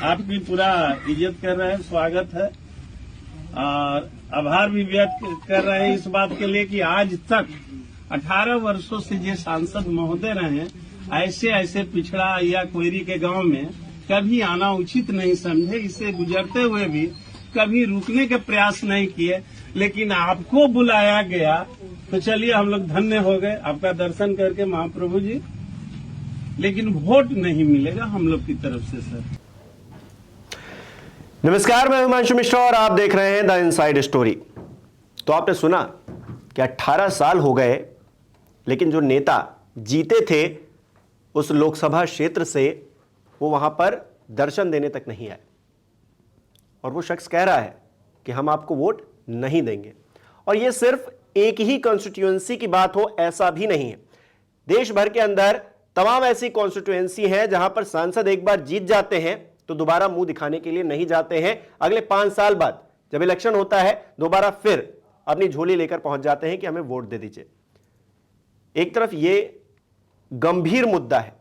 आपकी पूरा इज्जत कर रहे हैं, स्वागत है और आभार भी व्यक्त कर रहे हैं इस बात के लिए कि आज तक 18 वर्षों से जो सांसद महोदय रहे हैं, ऐसे ऐसे पिछड़ा या कोयरी के गांव में कभी आना उचित नहीं समझे। इसे गुजरते हुए भी कभी रुकने के प्रयास नहीं किए, लेकिन आपको बुलाया गया तो चलिए हम लोग धन्य हो गए आपका दर्शन करके महाप्रभु जी। लेकिन वोट नहीं मिलेगा हम लोग की तरफ से सर। नमस्कार, मैं हिमांशु मिश्रा और आप देख रहे हैं द इनसाइड स्टोरी। तो आपने सुना कि 18 साल हो गए, लेकिन जो नेता जीते थे उस लोकसभा क्षेत्र से वो वहां पर दर्शन देने तक नहीं आए और वो शख्स कह रहा है कि हम आपको वोट नहीं देंगे। और ये सिर्फ एक ही कॉन्स्टिट्यूएंसी की बात हो ऐसा भी नहीं है। देश भर के अंदर तमाम ऐसी कॉन्स्टिट्यूएंसी हैं जहां पर सांसद एक बार जीत जाते हैं तो दोबारा मुंह दिखाने के लिए नहीं जाते हैं। अगले 5 साल बाद जब इलेक्शन होता है दोबारा फिर अपनी झोली लेकर पहुंच जाते हैं कि हमें वोट दे दीजिए। एक तरफ ये गंभीर मुद्दा है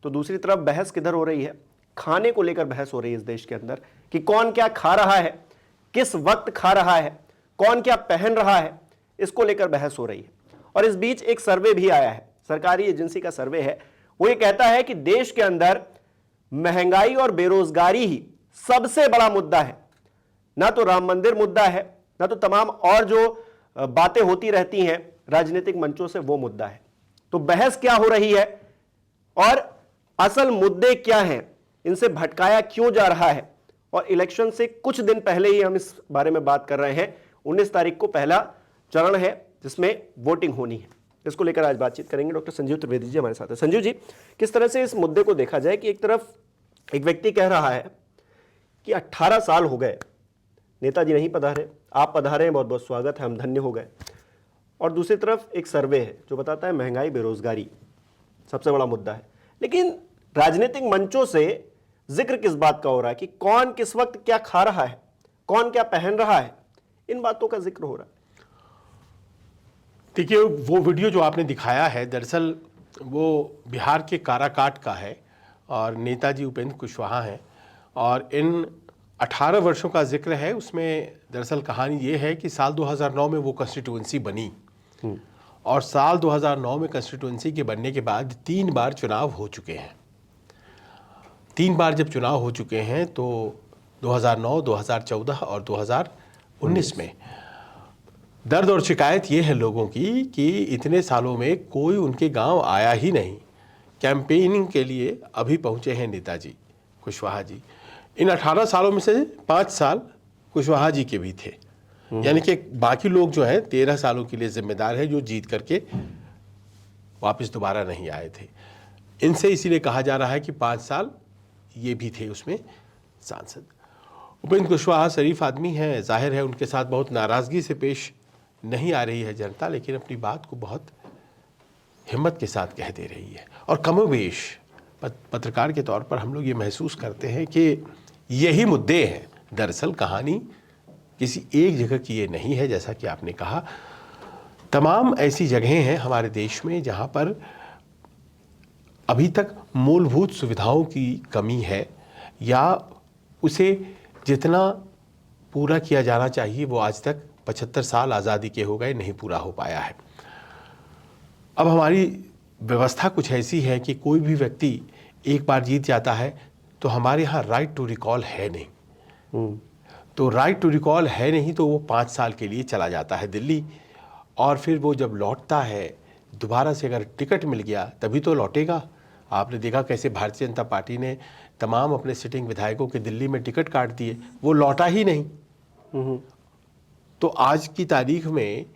तो दूसरी तरफ बहस किधर हो रही है? खाने को लेकर बहस हो रही है इस देश के अंदर कि कौन क्या खा रहा है, किस वक्त खा रहा है, कौन क्या पहन रहा है, इसको लेकर बहस हो रही है। और इस बीच एक सर्वे भी आया है, सरकारी एजेंसी का सर्वे है। वो ये कहता है कि देश के अंदर महंगाई और बेरोजगारी ही सबसे बड़ा मुद्दा है। ना तो राम मंदिर मुद्दा है, ना तो तमाम और जो बातें होती रहती हैं राजनीतिक मंचों से वो मुद्दा है। तो बहस क्या हो रही है और असल मुद्दे क्या हैं, इनसे भटकाया क्यों जा रहा है? और इलेक्शन से कुछ दिन पहले ही हम इस बारे में बात कर रहे हैं। 19 तारीख को पहला चरण है जिसमें वोटिंग होनी है। इसको लेकर आज बातचीत करेंगे। डॉक्टर संजीव त्रिवेदी जी हमारे साथ है। संजीव जी, किस तरह से इस मुद्दे को देखा जाए कि एक तरफ एक व्यक्ति कह रहा है कि 18 साल हो गए, नेताजी नहीं पधारे, आप पधारे हैं, बहुत बहुत स्वागत है, हम धन्य हो गए। और दूसरी तरफ एक सर्वे है जो बताता है महंगाई बेरोजगारी सबसे बड़ा मुद्दा है। लेकिन राजनीतिक मंचों से जिक्र किस बात का हो रहा है कि कौन किस वक्त क्या खा रहा है, कौन क्या पहन रहा है, इन बातों का जिक्र हो रहा है। देखिए, वो वीडियो जो आपने दिखाया है दरअसल वो बिहार के काराकाट का है और नेताजी उपेंद्र कुशवाहा हैं और इन 18 वर्षों का जिक्र है। उसमें दरअसल कहानी ये है कि साल 2009 में वो कॉन्स्टिट्यूएंसी बनी और साल 2009 में कॉन्स्टिट्यूएंसी के बनने के बाद 3 बार चुनाव हो चुके हैं। 3 बार जब चुनाव हो चुके हैं तो 2009, 2014 और 2019 में दर्द और शिकायत ये है लोगों की कि इतने सालों में कोई उनके गांव आया ही नहीं। कैंपेनिंग के लिए अभी पहुंचे हैं नेताजी कुशवाहा जी। इन 18 सालों में से 5 साल कुशवाहा जी के भी थे, यानी कि बाकी लोग जो हैं 13 सालों के लिए जिम्मेदार है जो जीत करके वापस दोबारा नहीं आए थे। इनसे इसीलिए कहा जा रहा है कि 5 साल ये भी थे उसमें सांसद। उपेंद्र कुशवाहा शरीफ आदमी हैं, जाहिर है उनके साथ बहुत नाराज़गी से पेश नहीं आ रही है जनता, लेकिन अपनी बात को बहुत हिम्मत के साथ कह दे रही है। और कमोबेश पत्रकार के तौर पर हम लोग ये महसूस करते हैं कि यही मुद्दे हैं। दरअसल कहानी किसी एक जगह की ये नहीं है, जैसा कि आपने कहा तमाम ऐसी जगहें हैं हमारे देश में जहाँ पर अभी तक मूलभूत सुविधाओं की कमी है या उसे जितना पूरा किया जाना चाहिए वो आज तक 75 साल आज़ादी के हो गए नहीं पूरा हो पाया है। अब हमारी व्यवस्था कुछ ऐसी है कि कोई भी व्यक्ति एक बार जीत जाता है तो हमारे यहाँ राइट टू रिकॉल है नहीं। तो राइट टू रिकॉल है नहीं तो वो 5 साल के लिए चला जाता है दिल्ली और फिर वो जब लौटता है दोबारा से अगर टिकट मिल गया तभी तो लौटेगा। आपने देखा कैसे भारतीय जनता पार्टी ने तमाम अपने सिटिंग विधायकों के दिल्ली में टिकट काट दिए, वो लौटा ही नहीं। तो आज की तारीख में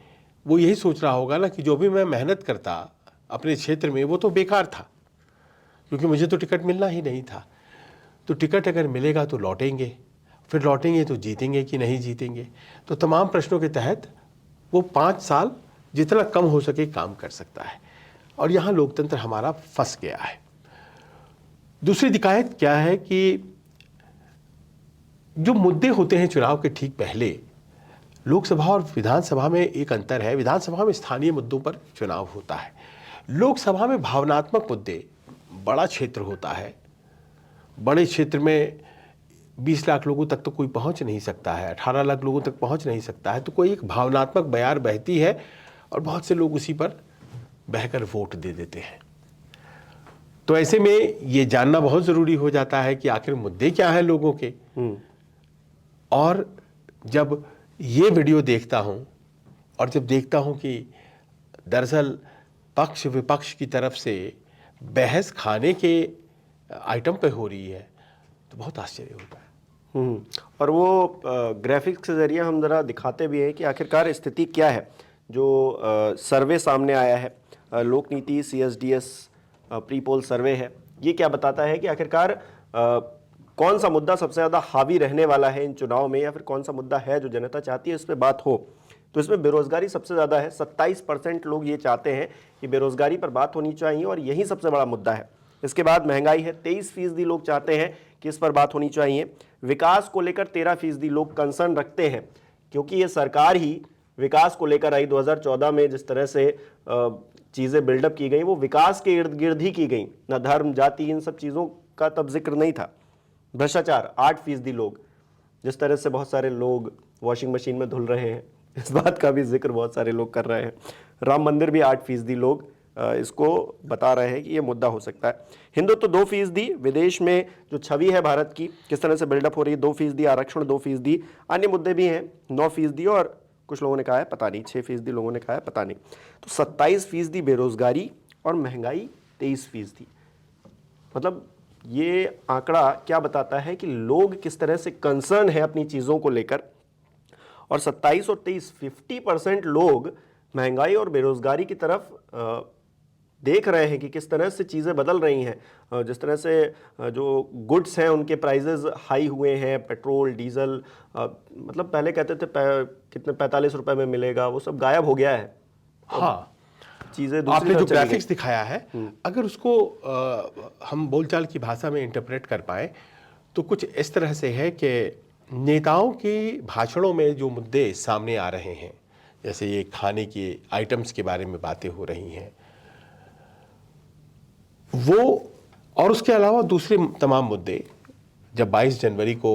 वो यही सोच रहा होगा ना कि जो भी मैं मेहनत करता अपने क्षेत्र में वो तो बेकार था क्योंकि मुझे तो टिकट मिलना ही नहीं था। तो टिकट अगर मिलेगा तो लौटेंगे, फिर लौटेंगे तो जीतेंगे कि नहीं जीतेंगे। तो तमाम प्रश्नों के तहत वो 5 साल जितना कम हो सके काम कर सकता है और यहाँ लोकतंत्र हमारा फंस गया है। दूसरी दिक्कत क्या है कि जो मुद्दे होते हैं चुनाव के ठीक पहले, लोकसभा और विधानसभा में एक अंतर है। विधानसभा में स्थानीय मुद्दों पर चुनाव होता है, लोकसभा में भावनात्मक मुद्दे, बड़ा क्षेत्र होता है, बड़े क्षेत्र में 20 लाख लोगों तक तो कोई पहुंच नहीं सकता है, 18 लाख लोगों तक पहुंच नहीं सकता है, तो कोई एक भावनात्मक बयार बहती है और बहुत से लोग उसी पर बहकर वोट दे देते हैं। तो ऐसे में ये जानना बहुत ज़रूरी हो जाता है कि आखिर मुद्दे क्या हैं लोगों के। और जब ये वीडियो देखता हूँ और जब देखता हूँ कि दरअसल पक्ष विपक्ष की तरफ से बहस खाने के आइटम पे हो रही है, तो बहुत आश्चर्य होता है। और वो ग्राफिक्स के जरिए हम ज़रा दिखाते भी हैं कि आखिरकार स्थिति क्या है। जो सर्वे सामने आया है, लोक नीति CSDS प्री पोल सर्वे है, ये क्या बताता है कि आखिरकार कौन सा मुद्दा सबसे ज़्यादा हावी रहने वाला है इन चुनाव में, या फिर कौन सा मुद्दा है जो जनता चाहती है इस पर बात हो। तो इसमें बेरोजगारी सबसे ज़्यादा है। 27% लोग ये चाहते हैं कि बेरोजगारी पर बात होनी चाहिए और यही सबसे बड़ा मुद्दा है। इसके बाद महंगाई है, 23% लोग चाहते हैं कि इस पर बात होनी चाहिए। विकास को लेकर 13% लोग कंसर्न रखते हैं, क्योंकि ये सरकार ही विकास को लेकर आई। 2014 में जिस तरह से चीज़ें बिल्डअप की गई वो विकास के इर्द गिर्द ही की गई, ना धर्म जाति इन सब चीज़ों का तब जिक्र नहीं था। भ्रष्टाचार 8% लोग, जिस तरह से बहुत सारे लोग वॉशिंग मशीन में धुल रहे हैं, इस बात का भी जिक्र बहुत सारे लोग कर रहे हैं। राम मंदिर भी 8% लोग इसको बता रहे हैं कि ये मुद्दा हो सकता है। हिंदुत्व 2%, विदेश में जो छवि है भारत की किस तरह से बिल्डअप हो रही है 2%, आरक्षण 2%, अन्य मुद्दे भी हैं 9%, और कुछ लोगों ने कहा है पता नहीं, 6% लोगों ने कहा है पता नहीं। तो 27% बेरोजगारी और महंगाई 23%। मतलब ये आंकड़ा क्या बताता है कि लोग किस तरह से कंसर्न है अपनी चीज़ों को लेकर। और 27 और 23 50% लोग महंगाई और बेरोजगारी की तरफ देख रहे हैं कि किस तरह से चीज़ें बदल रही हैं। जिस तरह से जो गुड्स हैं उनके प्राइजेस हाई हुए हैं, पेट्रोल डीजल, मतलब पहले कहते थे कितने 45 रुपए में मिलेगा, वो सब गायब हो गया है। हाँ, चीज़ें आपने जो ग्राफिक्स दिखाया है, अगर उसको हम बोलचाल की भाषा में इंटरप्रेट कर पाए तो कुछ इस तरह से है कि नेताओं के भाषणों में जो मुद्दे सामने आ रहे हैं, जैसे ये खाने के आइटम्स के बारे में बातें हो रही हैं वो, और उसके अलावा दूसरे तमाम मुद्दे, जब 22 जनवरी को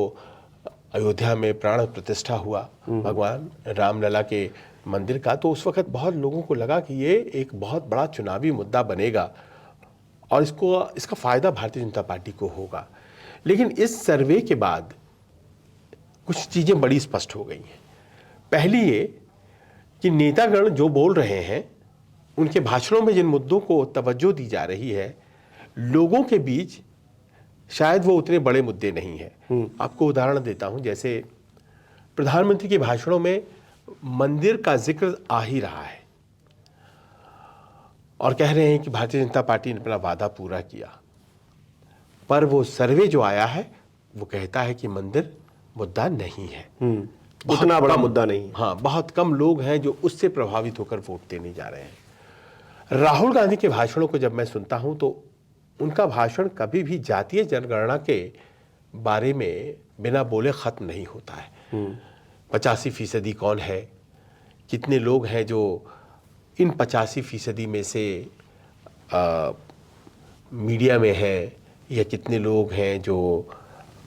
अयोध्या में प्राण प्रतिष्ठा हुआ भगवान रामलला के मंदिर का, तो उस वक्त बहुत लोगों को लगा कि ये एक बहुत बड़ा चुनावी मुद्दा बनेगा और इसका फ़ायदा भारतीय जनता पार्टी को होगा। लेकिन इस सर्वे के बाद कुछ चीज़ें बड़ी स्पष्ट हो गई हैं। पहली ये कि नेतागण जो बोल रहे हैं उनके भाषणों में जिन मुद्दों को तवज्जो दी जा रही है, लोगों के बीच शायद वो उतने बड़े मुद्दे नहीं हैं। आपको उदाहरण देता हूं, जैसे प्रधानमंत्री के भाषणों में मंदिर का जिक्र आ ही रहा है और कह रहे हैं कि भारतीय जनता पार्टी ने अपना वादा पूरा किया, पर वो सर्वे जो आया है वो कहता है कि मंदिर मुद्दा नहीं है, उतना बड़ा मुद्दा नहीं। हाँ, बहुत कम लोग हैं जो उससे प्रभावित होकर वोट देने जा रहे हैं। राहुल गांधी के भाषणों को जब मैं सुनता हूं तो उनका भाषण कभी भी जातीय जनगणना के बारे में बिना बोले खत्म नहीं होता है। 85% कौन है, कितने लोग हैं जो इन 85% में से मीडिया में है, या कितने लोग हैं जो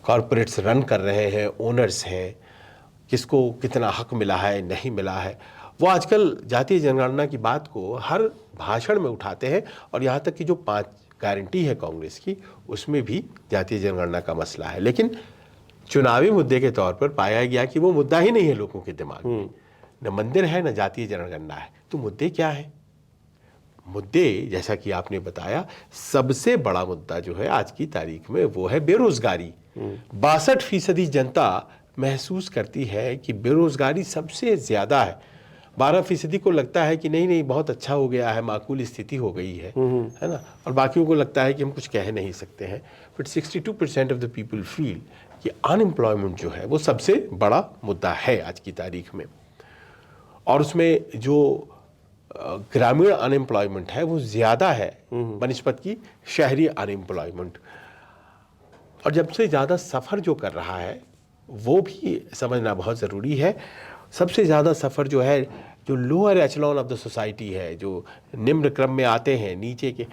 कॉरपोरेट्स रन कर रहे हैं, ओनर्स हैं, किसको कितना हक मिला है नहीं मिला है। वो आजकल जातीय जनगणना की बात को हर भाषण में उठाते हैं, और यहाँ तक कि जो 5 गारंटी है कांग्रेस की उसमें भी जातीय जनगणना का मसला है। लेकिन चुनावी मुद्दे के तौर पर पाया गया कि वो मुद्दा ही नहीं है लोगों के दिमाग में, न मंदिर है न जातीय जनगणना है। तो मुद्दे क्या है? मुद्दे, जैसा कि आपने बताया, सबसे बड़ा मुद्दा जो है आज की तारीख में वो है बेरोजगारी। 62% जनता महसूस करती है कि बेरोजगारी सबसे ज्यादा है। 12% को लगता है कि नहीं बहुत अच्छा हो गया है, माकूल स्थिति हो गई है ना, और बाकियों को लगता है कि हम कुछ कह नहीं सकते हैं। But 62% of the people feel कि अनएम्प्लॉयमेंट जो है वो सबसे बड़ा मुद्दा है आज की तारीख में, और उसमें जो ग्रामीण अनएम्प्लॉयमेंट है वो ज़्यादा है बनिस्बत की शहरी अनएम्प्लॉयमेंट। और जब से ज़्यादा सफ़र जो कर रहा है वो भी समझना बहुत ज़रूरी है। सबसे ज़्यादा सफ़र जो है, जो lower echelon of the society है, जो निम्न क्रम में आते हैं नीचे के,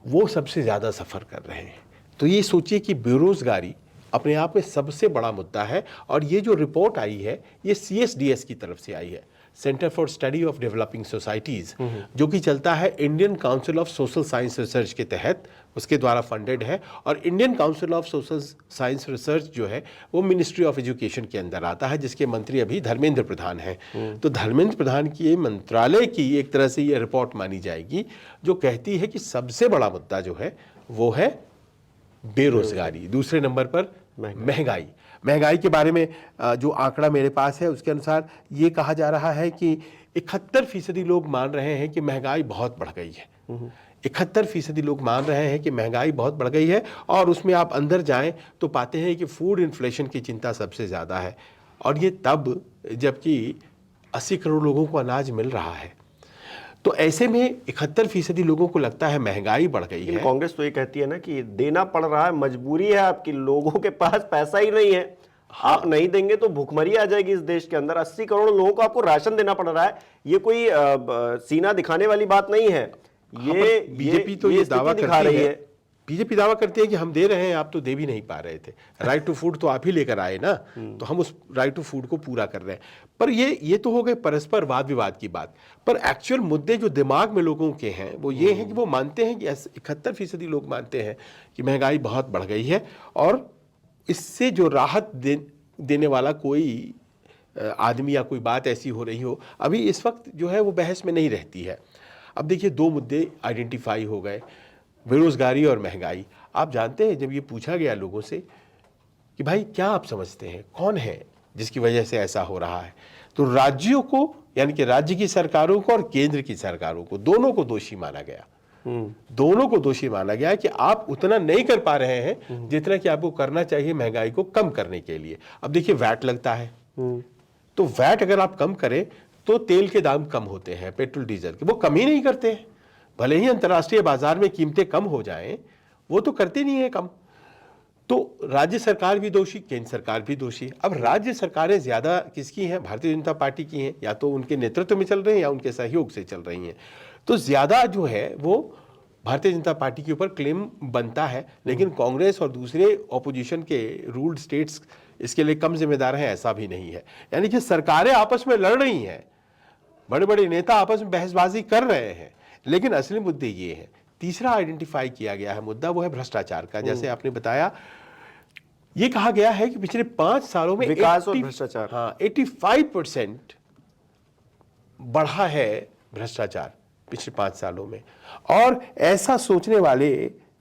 वो सबसे ज़्यादा सफ़र कर रहे हैं। तो ये सोचिए कि बेरोज़गारी अपने आप में सबसे बड़ा मुद्दा है। और ये जो रिपोर्ट आई है ये CSDS की तरफ से आई है, centre for study of developing societies, जो कि चलता है Indian council of social science research के तहत, उसके द्वारा फंडेड है। और Indian council of social science research जो है वो मिनिस्ट्री ऑफ एजुकेशन के अंदर आता है, जिसके मंत्री अभी धर्मेंद्र प्रधान हैं। तो धर्मेंद्र प्रधान की मंत्रालय की एक तरह से ये रिपोर्ट मानी जाएगी, जो कहती है कि सबसे बड़ा मुद्दा जो है वो है बेरोजगारी, दूसरे नंबर पर महंगाई के बारे में जो आंकड़ा मेरे पास है उसके अनुसार ये कहा जा रहा है कि 71% लोग मान रहे हैं कि महंगाई बहुत बढ़ गई है। 71% लोग मान रहे हैं कि महंगाई बहुत बढ़ गई है। और उसमें आप अंदर जाएं तो पाते हैं कि फूड इन्फ्लेशन की चिंता सबसे ज़्यादा है, और ये तब जबकि 80 करोड़ लोगों को अनाज मिल रहा है। तो ऐसे में 71% लोगों को लगता है महंगाई बढ़ गई है। कांग्रेस तो ये कहती है ना कि देना पड़ रहा है, मजबूरी है आपकी, लोगों के पास पैसा ही नहीं है। आप नहीं देंगे तो भूखमरी आ जाएगी इस देश के अंदर। 80 करोड़ लोगों को आपको राशन देना पड़ रहा है। ये कोई सीना दिखाने वाली बात नहीं है। ये बीजेपी तो ये दावा दिखा रही है, बीजेपी दावा करती है कि हम दे रहे हैं, आप तो दे भी नहीं पा रहे थे। राइट टू फूड तो आप ही लेकर आए ना, तो हम उस राइट टू फूड को पूरा कर रहे हैं। पर ये तो हो गए परस्पर वाद विवाद की बात। पर एक्चुअल मुद्दे जो दिमाग में लोगों के हैं वो ये हैं कि वो मानते हैं कि 71% लोग मानते हैं कि महंगाई बहुत बढ़ गई है, और इससे जो राहत देने वाला कोई आदमी या कोई बात ऐसी हो रही हो अभी इस वक्त जो है वो बहस में नहीं रहती है। अब देखिए 2 मुद्दे आइडेंटिफाई हो गए, बेरोजगारी और महंगाई। आप जानते हैं जब ये पूछा गया लोगों से कि भाई क्या आप समझते हैं कौन है जिसकी वजह से ऐसा हो रहा है, तो राज्यों को, यानी कि राज्य की सरकारों को और केंद्र की सरकारों को, दोनों को दोषी माना गया। दोनों को दोषी माना गया कि आप उतना नहीं कर पा रहे हैं जितना कि आपको करना चाहिए महंगाई को कम करने के लिए। अब देखिए वैट लगता है, तो वैट अगर आप कम करें तो तेल के दाम कम होते हैं, पेट्रोल डीजल के, वो कम ही नहीं करते हैं। भले ही अंतर्राष्ट्रीय बाजार में कीमतें कम हो जाएं, वो तो करते नहीं है कम। तो राज्य सरकार भी दोषी, केंद्र सरकार भी दोषी। अब राज्य सरकारें ज्यादा किसकी हैं? भारतीय जनता पार्टी की हैं, या तो उनके नेतृत्व में चल रहे हैं या उनके सहयोग से चल रही हैं। तो ज्यादा जो है वो भारतीय जनता पार्टी के ऊपर क्लेम बनता है, लेकिन कांग्रेस और दूसरे ऑपोजिशन के रूल्ड स्टेट्स इसके लिए कम जिम्मेदार हैं, ऐसा भी नहीं है। यानी कि सरकारें आपस में लड़ रही हैं, बड़े बड़े नेता आपस में बहसबाजी कर रहे हैं, लेकिन असली मुद्दे ये हैं। तीसरा आइडेंटिफाई किया गया है मुद्दा, वो है भ्रष्टाचार का। जैसे आपने बताया, ये कहा गया है कि पिछले 5 सालों में विकास और भ्रष्टाचार, 85% बढ़ा है भ्रष्टाचार पिछले 5 सालों में। और ऐसा सोचने वाले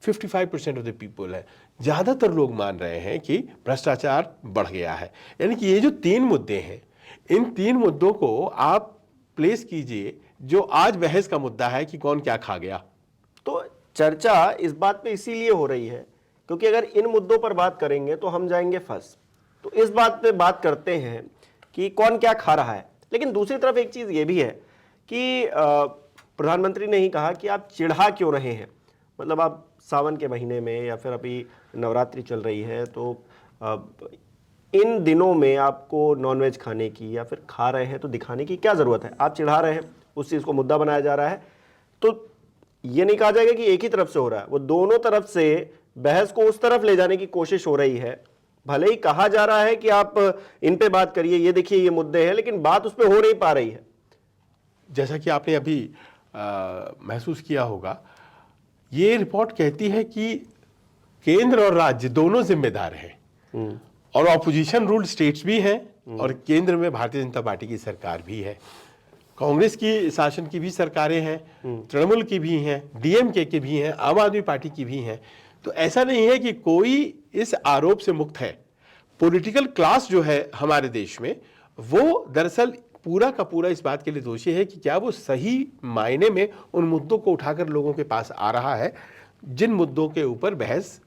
55% ऑफ द पीपल है, ज्यादातर लोग मान रहे हैं कि भ्रष्टाचार बढ़ गया है। यानी कि ये जो 3 मुद्दे हैं, इन 3 मुद्दों को आप प्लेस कीजिए जो आज बहस का मुद्दा है कि कौन क्या खा गया। तो चर्चा इस बात पे इसीलिए हो रही है क्योंकि अगर इन मुद्दों पर बात करेंगे तो हम जाएंगे फंस। तो इस बात पे बात करते हैं कि कौन क्या खा रहा है। लेकिन दूसरी तरफ एक चीज ये भी है कि प्रधानमंत्री ने ही कहा कि आप चिढ़ा क्यों रहे हैं, मतलब आप सावन के महीने में या फिर अभी नवरात्रि चल रही है तो इन दिनों में आपको नॉनवेज खाने की या फिर खा रहे हैं तो दिखाने की क्या जरूरत है? आप चिढ़ा रहे हैं, उस चीज को मुद्दा बनाया जा रहा है। तो ये नहीं कहा जाएगा कि एक ही तरफ से हो रहा है, वो दोनों तरफ से बहस को उस तरफ ले जाने की कोशिश हो रही है। भले ही कहा जा रहा है कि आप इन पे बात करिए, ये देखिए ये मुद्दे हैं, लेकिन बात उस पर हो नहीं पा रही है। जैसा कि आपने अभी महसूस किया होगा, ये रिपोर्ट कहती है कि केंद्र और राज्य दोनों जिम्मेदार हैं, और ऑपोजिशन रूल्ड स्टेट्स भी हैं, और केंद्र में भारतीय जनता पार्टी की सरकार भी है, कांग्रेस की शासन की भी सरकारें हैं, तृणमूल की भी हैं, डीएमके की भी हैं, आम आदमी पार्टी की भी हैं। तो ऐसा नहीं है कि कोई इस आरोप से मुक्त है। पॉलिटिकल क्लास जो है हमारे देश में, वो दरअसल पूरा का पूरा इस बात के लिए दोषी है कि क्या वो सही मायने में उन मुद्दों को उठाकर लोगों के पास आ रहा है जिन मुद्दों के ऊपर बहस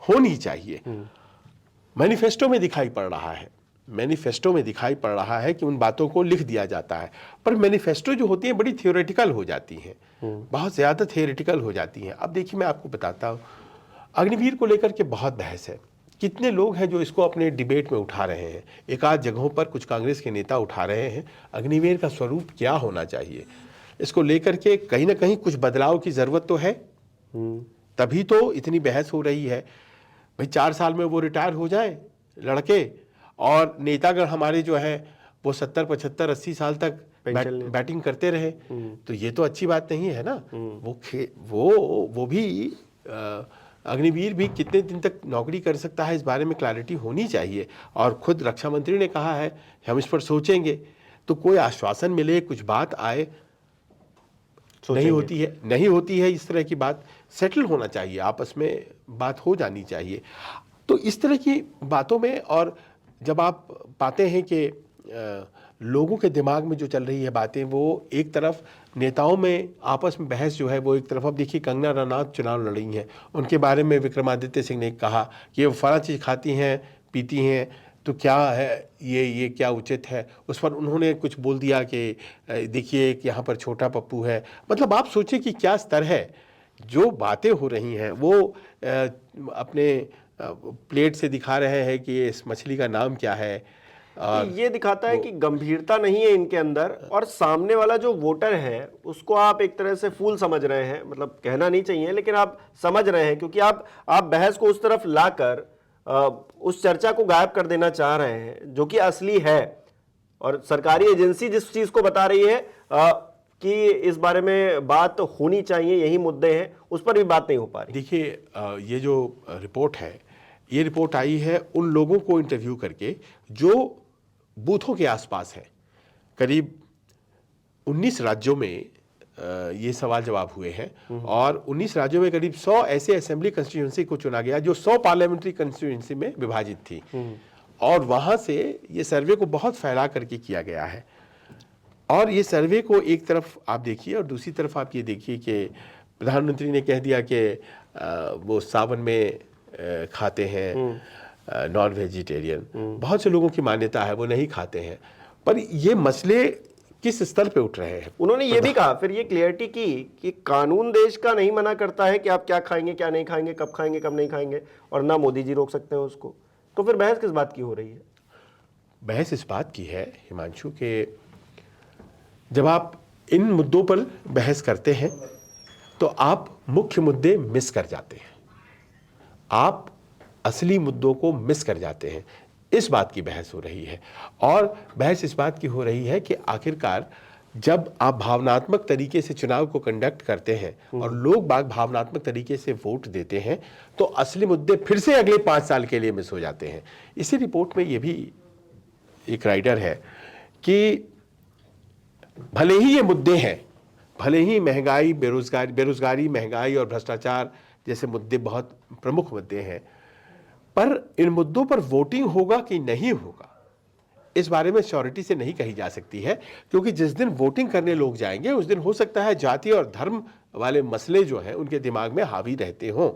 होनी चाहिए। मैनिफेस्टो में दिखाई पड़ रहा है, मैनिफेस्टो में दिखाई पड़ रहा है कि उन बातों को लिख दिया जाता है, पर मैनिफेस्टो जो होती है बड़ी थियोरेटिकल हो जाती हैं, बहुत ज़्यादा थियोरेटिकल हो जाती हैं। अब देखिए मैं आपको बताता हूँ, अग्निवीर को लेकर के बहुत बहस है। कितने लोग हैं जो इसको अपने डिबेट में उठा रहे हैं, एक आध जगहों पर कुछ कांग्रेस के नेता उठा रहे हैं। अग्निवीर का स्वरूप क्या होना चाहिए, इसको लेकर के कहीं ना कहीं कुछ बदलाव की ज़रूरत तो है, तभी तो इतनी बहस हो रही है। भाई 4 साल में वो रिटायर हो जाए लड़के, और नेतागण हमारे जो है वो 70, 75, 80 साल तक बैटिंग करते रहे, तो ये तो अच्छी बात नहीं है ना। वो भी अग्निवीर भी कितने दिन तक नौकरी कर सकता है, इस बारे में क्लैरिटी होनी चाहिए। और खुद रक्षा मंत्री ने कहा है हम इस पर सोचेंगे, तो कोई आश्वासन मिले, कुछ बात आए, नहीं होती है इस तरह की बात। सेटल होना चाहिए, आपस में बात हो जानी चाहिए। तो इस तरह की बातों में, और जब आप पाते हैं कि लोगों के दिमाग में जो चल रही है बातें, वो एक तरफ नेताओं में आपस में बहस जो है वो एक तरफ, अब देखिए कंगना रनौत चुनाव लड़ रही हैं, उनके बारे में विक्रमादित्य सिंह ने कहा कि ये फला चीज़ खाती हैं पीती हैं, तो क्या है ये क्या उचित है। उस पर उन्होंने कुछ बोल दिया कि देखिए कि यहाँ पर छोटा पप्पू है। मतलब आप सोचिए कि क्या स्तर है। जो बातें हो रही हैं वो अपने प्लेट से दिखा रहे हैं कि इस मछली का नाम क्या है, और ये दिखाता है कि गंभीरता नहीं है इनके अंदर, और सामने वाला जो वोटर है उसको आप एक तरह से फूल समझ रहे हैं। मतलब कहना नहीं चाहिए, लेकिन आप समझ रहे हैं, क्योंकि आप बहस को उस तरफ लाकर उस चर्चा को गायब कर देना चाह रहे हैं जो कि असली है। और सरकारी एजेंसी जिस चीज को बता रही है कि इस बारे में बात होनी चाहिए, यही मुद्दे हैं, उस पर भी बात नहीं हो पा रही। देखिए ये जो रिपोर्ट है, ये रिपोर्ट आई है उन लोगों को इंटरव्यू करके जो बूथों के आसपास हैं। करीब 19 राज्यों में ये सवाल जवाब हुए हैं, और 19 राज्यों में करीब 100 ऐसे असेंबली कंस्टिट्यूएंसी को चुना गया जो 100 पार्लियामेंट्री कंस्टिट्यूएंसी में विभाजित थी, और वहाँ से ये सर्वे को बहुत फैला करके किया गया है। और ये सर्वे को एक तरफ आप देखिए, और दूसरी तरफ आप ये देखिए कि प्रधानमंत्री ने कह दिया कि वो सावन में खाते हैं नॉन वेजिटेरियन। बहुत से लोगों की मान्यता है वो नहीं खाते हैं, पर ये मसले किस स्तर पे उठ रहे हैं। उन्होंने ये भी कहा, फिर ये क्लियरिटी की कि कानून देश का नहीं मना करता है कि आप क्या खाएंगे क्या नहीं खाएंगे, कब नहीं खाएंगे, और ना मोदी जी रोक सकते हैं उसको। तो फिर बहस किस बात की हो रही है? बहस इस बात की है हिमांशु के जब आप इन मुद्दों पर बहस करते हैं तो आप मुख्य मुद्दे मिस कर जाते हैं, आप असली मुद्दों को मिस कर जाते हैं। इस बात की बहस हो रही है। और बहस इस बात की हो रही है कि आखिरकार जब आप भावनात्मक तरीके से चुनाव को कंडक्ट करते हैं और लोग बाग भावनात्मक तरीके से वोट देते हैं, तो असली मुद्दे फिर से अगले 5 साल के लिए मिस हो जाते हैं। इसी रिपोर्ट में ये भी एक राइटर है कि भले ही ये मुद्दे हैं, भले ही महंगाई, बेरोजगारी, महंगाई और भ्रष्टाचार जैसे मुद्दे बहुत प्रमुख मुद्दे हैं, पर इन मुद्दों पर वोटिंग होगा कि नहीं होगा इस बारे में श्योरिटी से नहीं कही जा सकती है, क्योंकि जिस दिन वोटिंग करने लोग जाएंगे उस दिन हो सकता है जाति और धर्म वाले मसले जो हैं उनके दिमाग में हावी रहते हों।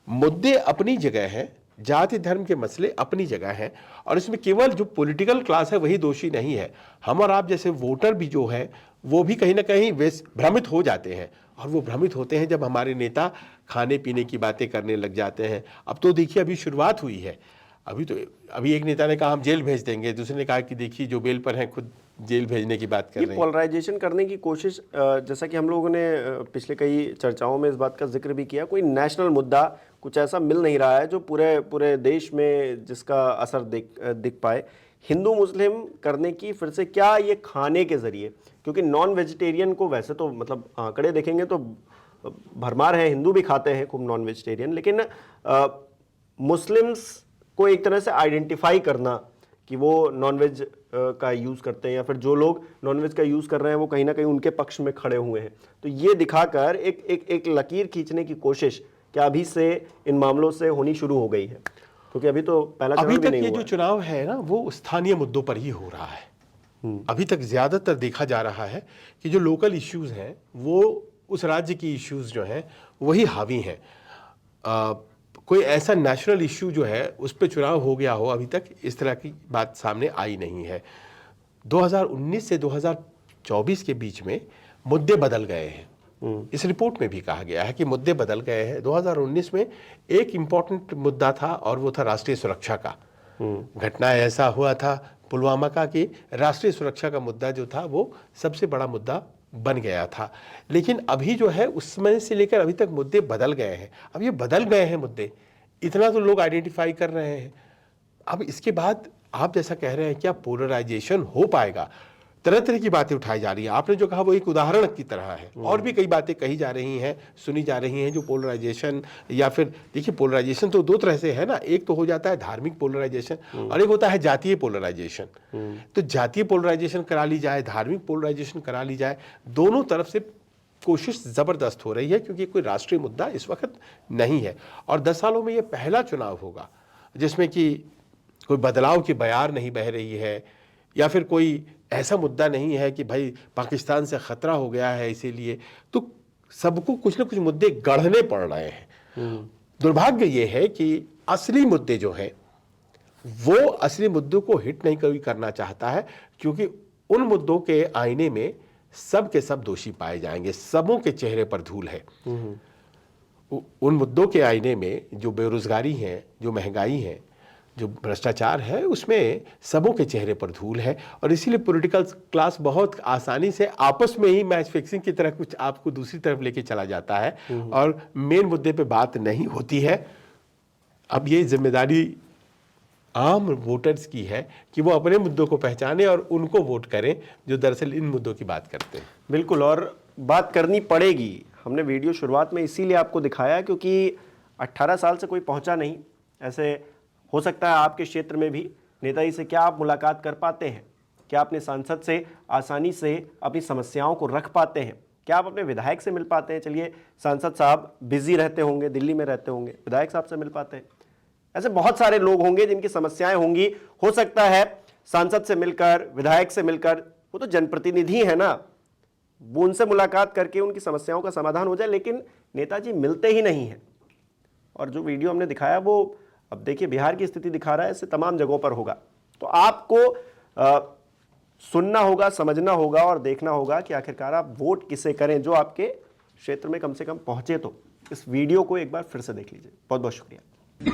मुद्दे अपनी जगह हैं, जाति धर्म के मसले अपनी जगह हैं, और इसमें केवल जो पॉलिटिकल क्लास है वही दोषी नहीं है। हम और आप जैसे वोटर भी जो है वो भी कहीं ना कहीं भ्रमित हो जाते हैं, और वो भ्रमित होते हैं जब हमारे नेता खाने पीने की बातें करने लग जाते हैं। अब तो देखिए अभी शुरुआत हुई है, अभी एक नेता ने कहा हम जेल भेज देंगे, दूसरे ने कहा कि देखिए जो बेल पर हैं खुद जेल भेजने की बात कर रहे हैं। पोलराइजेशन करने की कोशिश, जैसा कि हम लोगों ने पिछले कई चर्चाओं में इस बात का जिक्र भी किया, कोई नेशनल मुद्दा कुछ ऐसा मिल नहीं रहा है जो पूरे देश में जिसका असर दिख पाए। हिंदू मुस्लिम करने की फिर से क्या ये खाने के जरिए, क्योंकि नॉन वेजिटेरियन को वैसे तो मतलब आंकड़े देखेंगे तो भरमार है, हिंदू भी खाते हैं खूब नॉन वेजिटेरियन, लेकिन मुस्लिम्स को एक तरह से आइडेंटिफाई करना कि वो नॉनवेज का यूज़ करते हैं, या फिर जो लोग नॉनवेज का यूज़ कर रहे हैं वो कहीं ना कहीं उनके पक्ष में खड़े हुए हैं, तो ये दिखाकर एक लकीर खींचने की कोशिश क्या अभी से इन मामलों से होनी शुरू हो गई है? क्योंकि अभी तो पहला चरण भी नहीं हुआ। ये जो चुनाव है ना वो स्थानीय मुद्दों पर ही हो रहा है। अभी तक ज्यादातर देखा जा रहा है कि जो लोकल इश्यूज हैं वो उस राज्य की इश्यूज जो हैं वही हावी हैं। कोई ऐसा नेशनल इश्यू जो है उस पर चुनाव हो गया हो, अभी तक इस तरह की बात सामने आई नहीं है। 2019 से 2024 के बीच में मुद्दे बदल गए हैं। इस रिपोर्ट में भी कहा गया है कि मुद्दे बदल गए हैं। 2019 में एक इम्पॉर्टेंट मुद्दा था और वो था राष्ट्रीय सुरक्षा का। घटना ऐसा हुआ था पुलवामा का कि राष्ट्रीय सुरक्षा का मुद्दा जो था वो सबसे बड़ा मुद्दा बन गया था। लेकिन अभी जो है उस समय से लेकर अभी तक मुद्दे बदल गए हैं। अब ये बदल गए हैं मुद्दे, इतना तो लोग आइडेंटिफाई कर रहे हैं। अब इसके बाद आप जैसा कह रहे हैं क्या पोलराइजेशन हो पाएगा? तरह तरह की बातें उठाई जा रही हैं। आपने जो कहा वो एक उदाहरण की तरह है, और भी कई बातें कही जा रही हैं, सुनी जा रही हैं जो पोलराइजेशन, या फिर देखिए पोलराइजेशन तो दो तरह से है ना, एक तो हो जाता है धार्मिक पोलराइजेशन और एक होता है जातीय पोलराइजेशन। तो जातीय पोलराइजेशन करा ली जाए, धार्मिक पोलराइजेशन करा ली जाए, दोनों तरफ से कोशिश जबरदस्त हो रही है, क्योंकि कोई राष्ट्रीय मुद्दा इस वक्त नहीं है। और 10 सालों में ये पहला चुनाव होगा जिसमें कि कोई बदलाव की बयार नहीं बह रही है, या फिर कोई ऐसा मुद्दा नहीं है कि भाई पाकिस्तान से खतरा हो गया है इसीलिए। तो सबको कुछ न कुछ मुद्दे गढ़ने पड़ रहे हैं। दुर्भाग्य ये है कि असली मुद्दे जो हैं वो असली मुद्दों को हिट नहीं कभी करना चाहता है, क्योंकि उन मुद्दों के आईने में सब के सब दोषी पाए जाएंगे, सबों के चेहरे पर धूल है। उन मुद्दों के आईने में जो बेरोजगारी है, जो महंगाई है, जो भ्रष्टाचार है, उसमें सबों के चेहरे पर धूल है। और इसीलिए पॉलिटिकल क्लास बहुत आसानी से आपस में ही मैच फिक्सिंग की तरह कुछ आपको दूसरी तरफ लेके चला जाता है और मेन मुद्दे पे बात नहीं होती है। अब ये जिम्मेदारी आम वोटर्स की है कि वो अपने मुद्दों को पहचाने और उनको वोट करें जो दरअसल इन मुद्दों की बात करते हैं। बिल्कुल, और बात करनी पड़ेगी। हमने वीडियो शुरुआत में इसीलिए आपको दिखाया क्योंकि 18 साल से कोई पहुंचा नहीं। ऐसे हो सकता है आपके क्षेत्र में भी नेताजी से क्या आप मुलाकात कर पाते हैं? क्या अपने सांसद से आसानी से अपनी समस्याओं को रख पाते हैं? क्या आप अपने विधायक से मिल पाते हैं? चलिए, सांसद साहब बिजी रहते होंगे, दिल्ली में रहते होंगे, विधायक साहब से मिल पाते हैं? ऐसे बहुत सारे लोग होंगे जिनकी समस्याएं होंगी। हो सकता है सांसद से मिलकर, विधायक से मिलकर, वो तो जनप्रतिनिधि है ना, वो उनसे मुलाकात करके उनकी समस्याओं का समाधान हो जाए, लेकिन नेताजी मिलते ही नहीं है। और जो वीडियो हमने दिखाया वो, अब देखिए बिहार की स्थिति दिखा रहा है, इससे तमाम जगहों पर होगा। तो आपको सुनना होगा, समझना होगा और देखना होगा कि आखिरकार आप वोट किसे करें जो आपके क्षेत्र में कम से कम पहुंचे। तो इस वीडियो को एक बार फिर से देख लीजिए। बहुत बहुत शुक्रिया।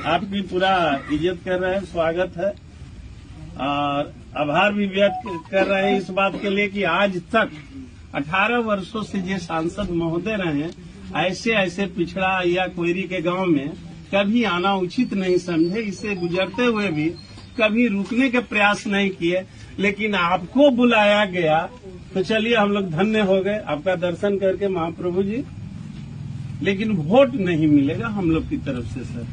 आपकी पूरा इज्जत कर रहे हैं, स्वागत है और आभार भी व्यक्त कर रहे हैं इस बात के लिए कि आज तक 18 वर्षों से जो सांसद महोदय रहे, ऐसे ऐसे पिछड़ा या कोयरी के गांव में कभी आना उचित नहीं समझे। इसे गुजरते हुए भी कभी रुकने के प्रयास नहीं किए, लेकिन आपको बुलाया गया तो चलिए हम लोग धन्य हो गए आपका दर्शन करके महाप्रभु जी, लेकिन वोट नहीं मिलेगा हम लोग की तरफ से सर।